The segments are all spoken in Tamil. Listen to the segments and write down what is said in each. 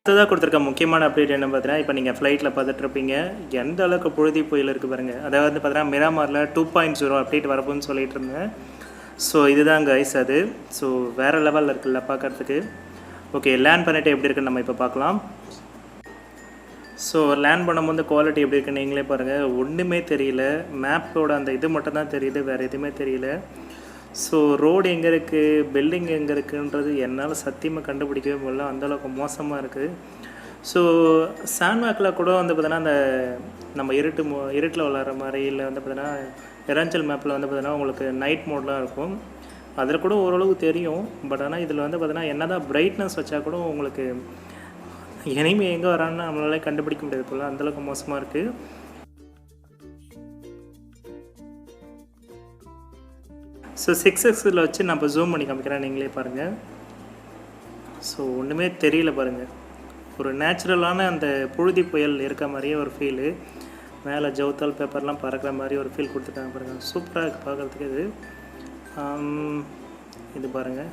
அடுத்ததாக கொடுத்துருக்க முக்கியமான அப்டேட் என்ன பார்த்தீங்கன்னா, இப்போ நீங்கள் ஃப்ளைட்டில் பார்த்துட்ருப்பீங்க, எந்த அளவுக்கு புழுதி புயல் இருக்குது பாருங்கள். அதாவது பார்த்தீங்கன்னா மிராமாரில் 2.0 அப்டேட் வரப்போன்னு சொல்லிட்டு இருந்தேன். ஸோ இதுதான் கைஸ் அது. ஸோ வேறு லெவலில் இருக்குல்ல பார்க்குறதுக்கு. ஓகே, லேண்ட் பண்ணிவிட்டு எப்படி இருக்குன்னு நம்ம இப்போ பார்க்கலாம். ஸோ லேண்ட் பண்ணும்போது குவாலிட்டி எப்படி இருக்குன்னு நீங்களே பாருங்கள். ஒன்றுமே தெரியல, மேப்போட அந்த இது மட்டும் தான் தெரியுது, வேறு எதுவுமே தெரியல. ஸோ ரோடு எங்கே இருக்குது, பில்டிங் எங்கே இருக்குன்றது என்னால் சத்தியமாக கண்டுபிடிக்கவே முடியல, அந்தளவுக்கு மோசமாக இருக்குது. ஸோ சாண்ட்வேக்கில் கூட வந்து பார்த்தீங்கன்னா அந்த நம்ம இருட்டில் விளாட்ற மாதிரி, இல்லை வந்து பார்த்தீங்கன்னா எரஞ்சல் மேப்பில் வந்து பார்த்தீங்கன்னா உங்களுக்கு நைட் மோட்லாம் இருக்கும், அதில் கூட ஓரளவுக்கு தெரியும். பட் ஆனால் இதில் வந்து பார்த்தீங்கன்னா என்ன தான் பிரைட்னஸ் வச்சா கூட உங்களுக்கு எனிமி எங்கே வரான்னு நம்மளால கண்டுபிடிக்க முடியாது போல், அந்தளவுக்கு மோசமாக இருக்குது. ஸோ 6xல் வச்சு நான் இப்போ ஜூம் பண்ணி காமிக்கிறேன், நீங்களே பாருங்கள். ஸோ ஒன்றுமே தெரியல பாருங்கள். ஒரு நேச்சுரலான அந்த புழுதி புயல் இருக்க மாதிரியே ஒரு ஃபீலு, மேலே ஜவுத்தால் பேப்பர்லாம் பறக்கிற மாதிரி ஒரு ஃபீல் கொடுத்துருக்காங்க பாருங்கள். சூப்பராக இருக்குது பார்க்குறதுக்கு. இது பாருங்கள்.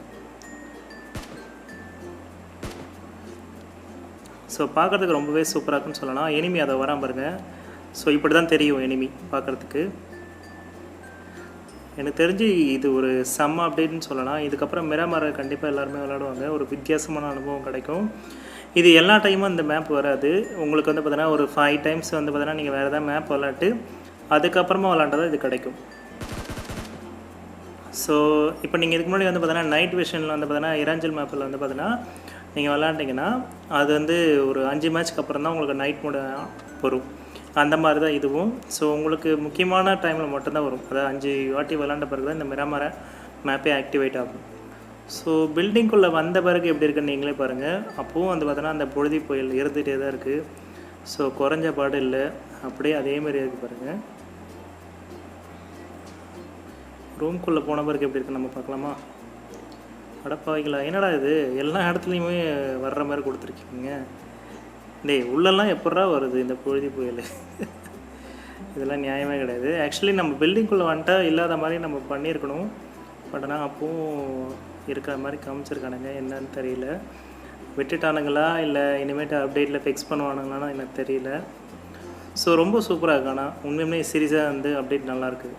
ஸோ பார்க்குறதுக்கு ரொம்பவே சூப்பராக இருக்குன்னு சொல்லலாம். எனிமி அதை வரான் பாருங்கள். ஸோ இப்படி தான் தெரியும் எனிமி பார்க்குறதுக்கு. எனக்கு தெரிஞ்சு இது ஒரு செம்ம அப்டேட்னு சொல்லலாம். இதுக்கப்புறம் மிராமாரை கண்டிப்பாக எல்லாருமே விளையாடுவாங்க, ஒரு வித்தியாசமான அனுபவம் கிடைக்கும். இது எல்லா டைமும் இந்த மேப் வராது. உங்களுக்கு வந்து பார்த்தீங்கன்னா ஒரு 5 டைம்ஸ் வந்து பார்த்தீங்கன்னா நீங்கள் வேறு ஏதாவது மேப் விளாட்டு அதுக்கப்புறமா விளாண்டதான் இது கிடைக்கும். ஸோ இப்போ நீங்கள் இதுக்கு முன்னாடி வந்து பார்த்தீங்கன்னா நைட் விஷனில் வந்து பார்த்தீங்கன்னா இரஞ்சல் மேப்பில் வந்து பார்த்தீங்கன்னா நீங்கள் விளாண்டிங்கன்னா அது வந்து ஒரு 5 மேட்ச்க்கு அப்புறம் தான் உங்களுக்கு நைட் மோட வரும். அந்த மாதிரி தான் இதுவும். ஸோ உங்களுக்கு முக்கியமான டைமில் மட்டும்தான் வரும். அதாவது 5 வாட்டி விளாண்ட பிறகு தான் இந்த மிராமாரை மேப்பே ஆக்டிவேட் ஆகும். ஸோ பில்டிங்குள்ளே வந்த பிறகு எப்படி இருக்குன்னு நீங்களே பாருங்கள். அப்போவும் வந்து பார்த்தோன்னா அந்த பொழுதி புயல் இருந்துகிட்டே தான் இருக்குது. ஸோ குறைஞ்ச பாடு இல்லை, அப்படியே அதேமாரி இருக்குது பாருங்கள். ரூம்குள்ளே போன பிறகு எப்படி இருக்குன்னு நம்ம பார்க்கலாமா? அடப்பாவைங்களா, என்னடா இது எல்லா இடத்துலையுமே வர்ற மாதிரி கொடுத்துருக்கீங்க. டேய் உள்ளெல்லாம் எப்பட்றா வருது இந்த பொழுதி புயல்? இதெல்லாம் நியாயமே கிடையாது. ஆக்சுவலி நம்ம பில்டிங்குள்ளே வந்துட்டா இல்லாத மாதிரி நம்ம பண்ணியிருக்கணும். பட் ஆனால் அப்பவும் இருக்கிற மாதிரி காமிச்சிருக்கானுங்க, என்னன்னு தெரியல. விட்டுட்டானுங்களா இல்லை இனிமேட்டு அப்டேட்டில் ஃபிக்ஸ் பண்ணுவானுங்களான்னு எனக்கு தெரியல. ஸோ ரொம்ப சூப்பராக இருக்கு. ஆனால் உண்மையுமே சீரியஸாக வந்து அப்டேட் நல்லாயிருக்கு.